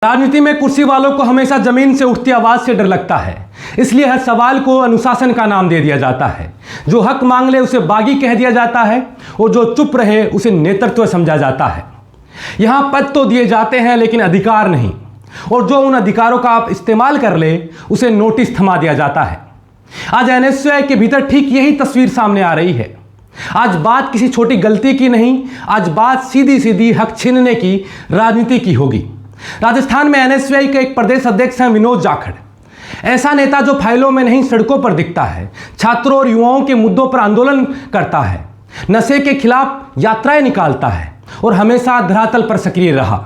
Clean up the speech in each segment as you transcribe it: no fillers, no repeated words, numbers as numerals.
राजनीति में कुर्सी वालों को हमेशा जमीन से उठती आवाज से डर लगता है, इसलिए हर सवाल को अनुशासन का नाम दे दिया जाता है। जो हक मांग ले उसे बागी कह दिया जाता है और जो चुप रहे उसे नेतृत्व समझा जाता है। यहाँ पद तो दिए जाते हैं लेकिन अधिकार नहीं, और जो उन अधिकारों का आप इस्तेमाल कर ले उसे नोटिस थमा दिया जाता है। आज एनएसयूआई के भीतर ठीक यही तस्वीर सामने आ रही है। आज बात किसी छोटी गलती की नहीं, आज बात सीधी सीधी हक छीनने की राजनीति की होगी। राजस्थान में एनएसयूआई के एक प्रदेश अध्यक्ष हैं विनोद जाखड़। ऐसा नेता जो फाइलों में नहीं सड़कों पर दिखता है, छात्रों और युवाओं के मुद्दों पर आंदोलन करता है, नशे के खिलाफ यात्राएं निकालता है और हमेशा धरातल पर सक्रिय रहा।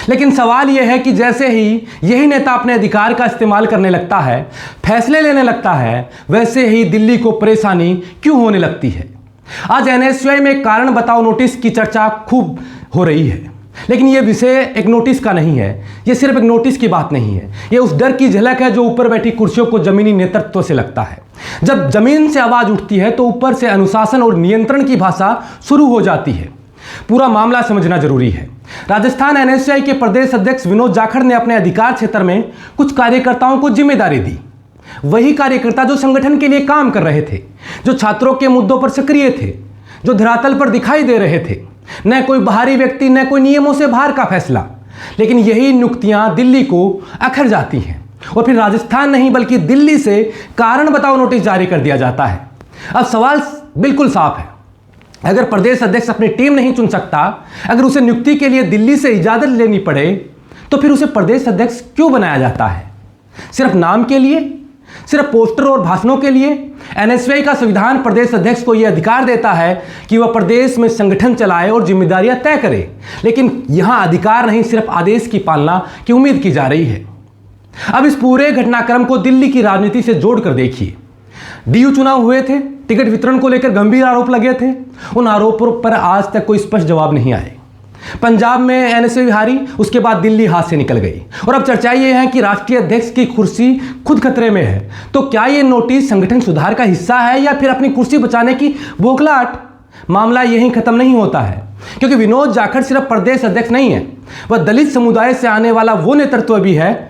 लेकिन सवाल यह है कि जैसे ही यही नेता अपने अधिकार का इस्तेमाल करने लगता है, फैसले लेने लगता है, वैसे ही दिल्ली को परेशानी क्यों होने लगती है। आज एनएसयूआई में कारण बताओ नोटिस की चर्चा खूब हो रही है, लेकिन यह विषय एक नोटिस का नहीं है। यह सिर्फ एक नोटिस की बात नहीं है, यह उस डर की झलक है जो ऊपर बैठी कुर्सियों को जमीनी नेतृत्व से लगता है। जब जमीन से आवाज उठती है तो ऊपर से अनुशासन और नियंत्रण की भाषा शुरू हो जाती है। पूरा मामला समझना जरूरी है। राजस्थान एनएसयूआई के प्रदेश अध्यक्ष विनोद जाखड़ ने अपने अधिकार क्षेत्र में कुछ कार्यकर्ताओं को जिम्मेदारी दी। वही कार्यकर्ता जो संगठन के लिए काम कर रहे थे, जो छात्रों के मुद्दों पर सक्रिय थे, जो धरातल पर दिखाई दे रहे थे। न कोई बाहरी व्यक्ति, न कोई नियमों से बाहर का फैसला। लेकिन यही नियुक्तियां दिल्ली को अखर जाती हैं और फिर राजस्थान नहीं बल्कि दिल्ली से कारण बताओ नोटिस जारी कर दिया जाता है। अब सवाल बिल्कुल साफ है, अगर प्रदेश अध्यक्ष अपनी टीम नहीं चुन सकता, अगर उसे नियुक्ति के लिए दिल्ली से इजाजत लेनी पड़े, तो फिर उसे प्रदेश अध्यक्ष क्यों बनाया जाता है? सिर्फ नाम के लिए, सिर्फ पोस्टर और भाषणों के लिए? एनएसयूआई का संविधान प्रदेश अध्यक्ष को यह अधिकार देता है कि वह प्रदेश में संगठन चलाए और जिम्मेदारियां तय करे, लेकिन यहां अधिकार नहीं, सिर्फ आदेश की पालना की उम्मीद की जा रही है। अब इस पूरे घटनाक्रम को दिल्ली की राजनीति से जोड़कर देखिए। डीयू चुनाव हुए थे, टिकट वितरण को लेकर गंभीर आरोप लगे थे, उन आरोपों पर आज तक कोई स्पष्ट जवाब नहीं आए। पंजाब में एनएसयूआई हारी, उसके बाद दिल्ली हाथ से निकल गई, और अब चर्चा ये है कि राष्ट्रीय अध्यक्ष की कुर्सी खुद खतरे में है। तो क्या ये नोटिस संगठन सुधार का हिस्सा है या फिर अपनी कुर्सी बचाने की बौखलाहट? मामला यहीं खत्म नहीं होता है, क्योंकि विनोद जाखड़ सिर्फ प्रदेश अध्यक्ष नहीं है, वह दलित समुदाय से आने वाला वो नेतृत्व भी है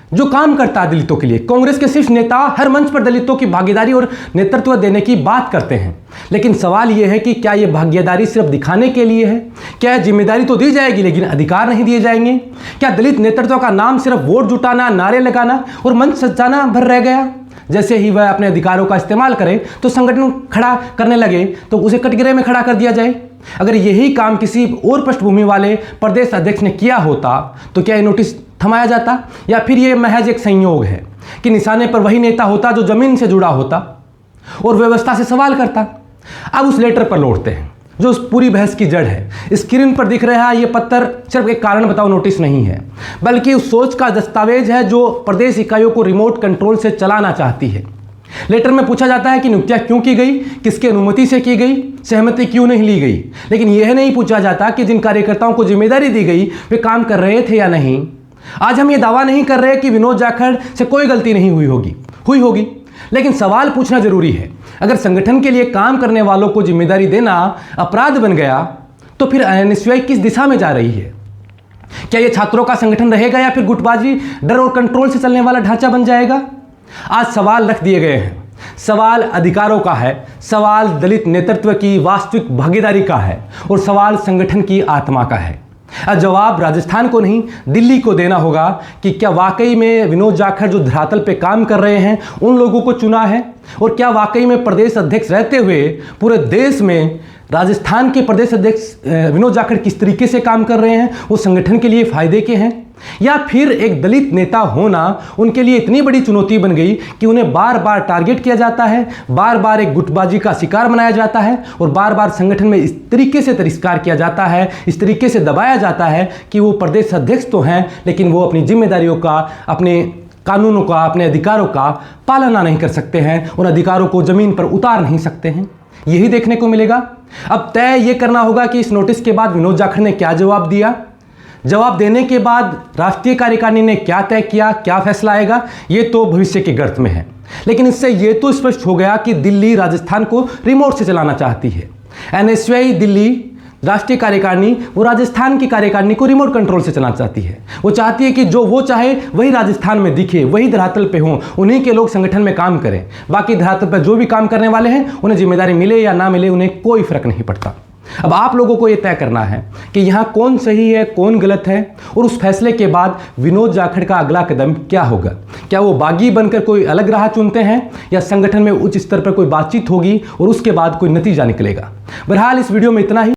जो काम करता है दलितों के लिए। कांग्रेस के शीर्ष नेता हर मंच पर दलितों की भागीदारी और नेतृत्व देने की बात करते हैं, लेकिन सवाल यह है कि क्या यह भागीदारी सिर्फ दिखाने के लिए है? क्या जिम्मेदारी तो दी जाएगी लेकिन अधिकार नहीं दिए जाएंगे? क्या दलित नेतृत्व का नाम सिर्फ वोट जुटाना, नारे लगाना और मंच सजाना भर रह गया? जैसे ही वह अपने अधिकारों का इस्तेमाल करे तो संगठन खड़ा करने लगे तो उसे कटघरे में खड़ा कर दिया जाए। अगर यही काम किसी और पृष्ठभूमि वाले प्रदेश अध्यक्ष ने किया होता तो क्या यह नोटिस थमाया जाता, या फिर यह महज एक संयोग है कि निशाने पर वही नेता होता जो जमीन से जुड़ा होता और व्यवस्था से सवाल करता? अब उस लेटर पर लौटते हैं जो उस पूरी बहस की जड़ है। स्क्रीन पर दिख रहा है ये पत्र सिर्फ एक कारण बताओ नोटिस नहीं है, बल्कि उस सोच का दस्तावेज है जो प्रदेश इकाइयों को रिमोट कंट्रोल से चलाना चाहती है। लेटर में पूछा जाता है कि नियुक्तियां क्यों की गई, किसकी अनुमति से की गई, सहमति क्यों नहीं ली गई, लेकिन यह नहीं पूछा जाता कि जिन कार्यकर्ताओं को जिम्मेदारी दी गई वे काम कर रहे थे या नहीं। आज हम ये दावा नहीं कर रहे कि विनोद जाखड़ से कोई गलती नहीं हुई होगी, लेकिन सवाल पूछना जरूरी है। अगर संगठन के लिए काम करने वालों को जिम्मेदारी देना अपराध बन गया तो फिर एनएसयूआई किस दिशा में जा रही है? क्या यह छात्रों का संगठन रहेगा या फिर गुटबाजी, डर और कंट्रोल से चलने वाला ढांचा बन जाएगा? आज सवाल रख दिए गए हैं। सवाल अधिकारों का है, सवाल दलित नेतृत्व की वास्तविक भागीदारी का है, और सवाल संगठन की आत्मा का है। जवाब राजस्थान को नहीं, दिल्ली को देना होगा कि क्या वाकई में विनोद जाखड़ जो धरातल पे काम कर रहे हैं उन लोगों को चुना है, और क्या वाकई में प्रदेश अध्यक्ष रहते हुए पूरे देश में राजस्थान के प्रदेश अध्यक्ष विनोद जाखड़ किस तरीके से काम कर रहे हैं, वो संगठन के लिए फायदे के हैं, या फिर एक दलित नेता होना उनके लिए इतनी बड़ी चुनौती बन गई कि उन्हें बार बार टारगेट किया जाता है, बार बार एक गुटबाजी का शिकार बनाया जाता है, और बार बार संगठन में इस तरीके से तिरस्कार किया जाता है, इस तरीके से दबाया जाता है कि वो प्रदेश अध्यक्ष तो हैं लेकिन वो अपनी जिम्मेदारियों का, अपने कानूनों का, अपने अधिकारों का पालना नहीं कर सकते हैं, उन अधिकारों को जमीन पर उतार नहीं सकते हैं। यही देखने को मिलेगा। अब तय ये करना होगा कि इस नोटिस के बाद विनोद जाखड़ ने क्या जवाब दिया, जवाब देने के बाद राष्ट्रीय कार्यकारिणी ने क्या तय किया, क्या फैसला आएगा, ये तो भविष्य के गर्त में है। लेकिन इससे ये तो स्पष्ट हो गया कि दिल्ली राजस्थान को रिमोट से चलाना चाहती है। एनएसयूआई दिल्ली राष्ट्रीय कार्यकारिणी वो राजस्थान की कार्यकारिणी को रिमोट कंट्रोल से चलाना चाहती है। वो चाहती है कि जो वो चाहे वही राजस्थान में दिखे, वही धरातल पे हो, उन्हीं के लोग संगठन में काम करें। बाकी धरातल पर जो भी काम करने वाले हैं उन्हें जिम्मेदारी मिले या ना मिले उन्हें कोई फर्क नहीं पड़ता। अब आप लोगों को यह तय करना है कि यहाँ कौन सही है कौन गलत है, और उस फैसले के बाद विनोद जाखड़ का अगला कदम क्या होगा। क्या वो बागी बनकर कोई अलग राह चुनते हैं या संगठन में उच्च स्तर पर कोई बातचीत होगी और उसके बाद कोई नतीजा निकलेगा। बहरहाल इस वीडियो में इतना ही।